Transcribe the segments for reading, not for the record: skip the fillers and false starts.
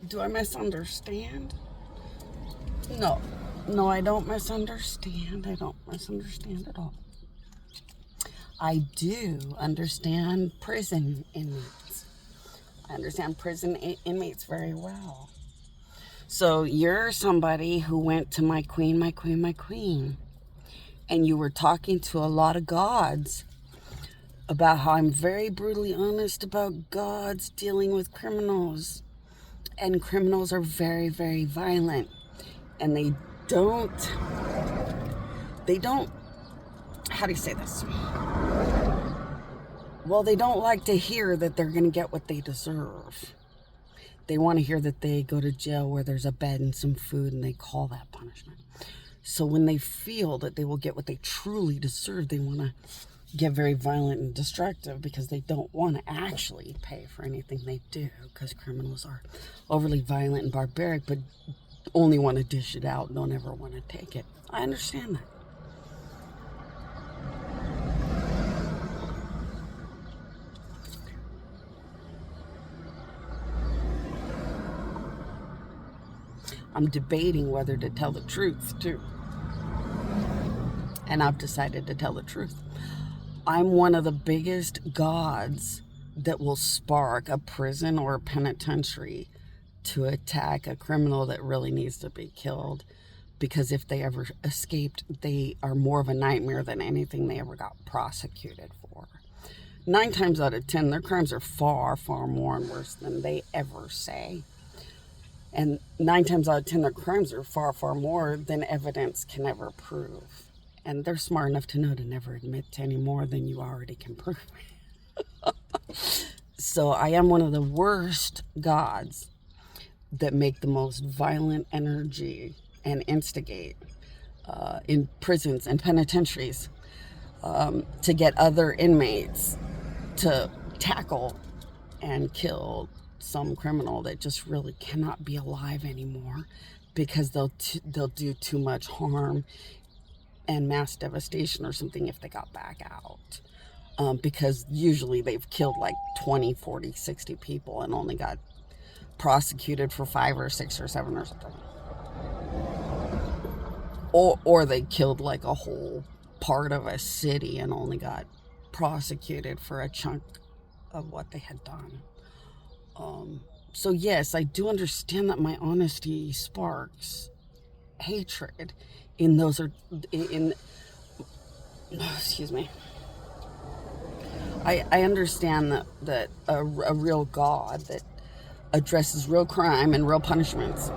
Do I misunderstand? No. No, I don't misunderstand. I don't misunderstand at all. I do understand prison inmates. I understand prison inmates very well. So you're somebody who went to my queen, my queen, my queen, and you were talking to a lot of gods about how I'm very brutally honest about gods dealing with criminals. And criminals are very, very violent. And don't, how do you say this? Well, they don't like to hear that they're going to get what they deserve. They want to hear that they go to jail where there's a bed and some food, and they call that punishment. So when they feel that they will get what they truly deserve, they want to get very violent and destructive because they don't want to actually pay for anything they do, because criminals are overly violent and barbaric, but only want to dish it out and don't ever want to take it. I understand that. I'm debating whether to tell the truth, too. And I've decided to tell the truth. I'm one of the biggest gods that will spark a prison or a penitentiary to attack a criminal that really needs to be killed. Because if they ever escaped, they are more of a nightmare than anything they ever got prosecuted for. 9 times out of 10, their crimes are far, far more and worse than they ever say. And 9 times out of 10, their crimes are far, far more than evidence can ever prove. And they're smart enough to know to never admit to any more than you already can prove. So I am one of the worst gods that make the most violent energy and instigate in prisons and penitentiaries to get other inmates to tackle and kill some criminal that just really cannot be alive anymore, because they'll do too much harm and mass devastation or something if they got back out. Because usually they've killed like 20, 40, 60 people and only got prosecuted for 5 or 6 or 7 or something. Or they killed like a whole part of a city and only got prosecuted for a chunk of what they had done. So yes, I do understand that my honesty sparks hatred in those are in excuse me. I understand that a real God that addresses real crime and real punishments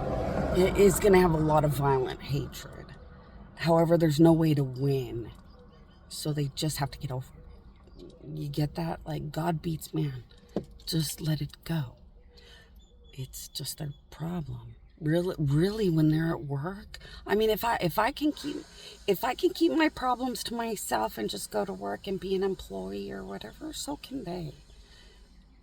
is going to have a lot of violent hatred. However, there's no way to win, so they just have to get over it. You get that? Like, God beats man. Just let it go. It's just their problem. Really, when they're at work. I mean, if I can keep my problems to myself and just go to work and be an employee or whatever, so can they.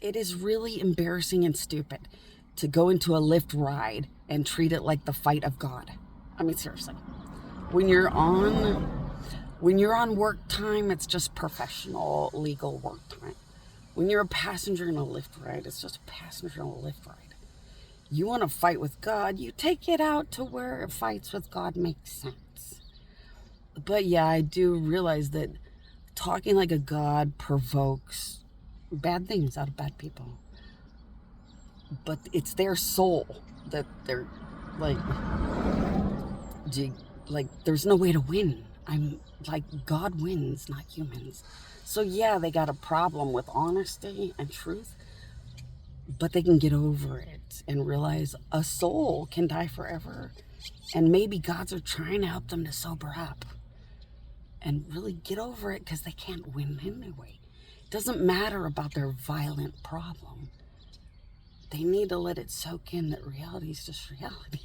It is really embarrassing and stupid to go into a Lyft ride and treat it like the fight of God. I mean, seriously. When you're on work time, it's just professional, legal work time. When you're a passenger in a Lyft ride, it's just a passenger in a Lyft ride. You want to fight with God, you take it out to where fights with God makes sense. But yeah, I do realize that talking like a God provokes bad things out of bad people. But it's their soul that they're like, there's no way to win. I'm like, God wins, not humans. So yeah, they got a problem with honesty and truth, but they can get over it and realize a soul can die forever. And maybe gods are trying to help them to sober up and really get over it, because they can't win anyway. It doesn't matter about their violent problem. They need to let it soak in that reality is just reality.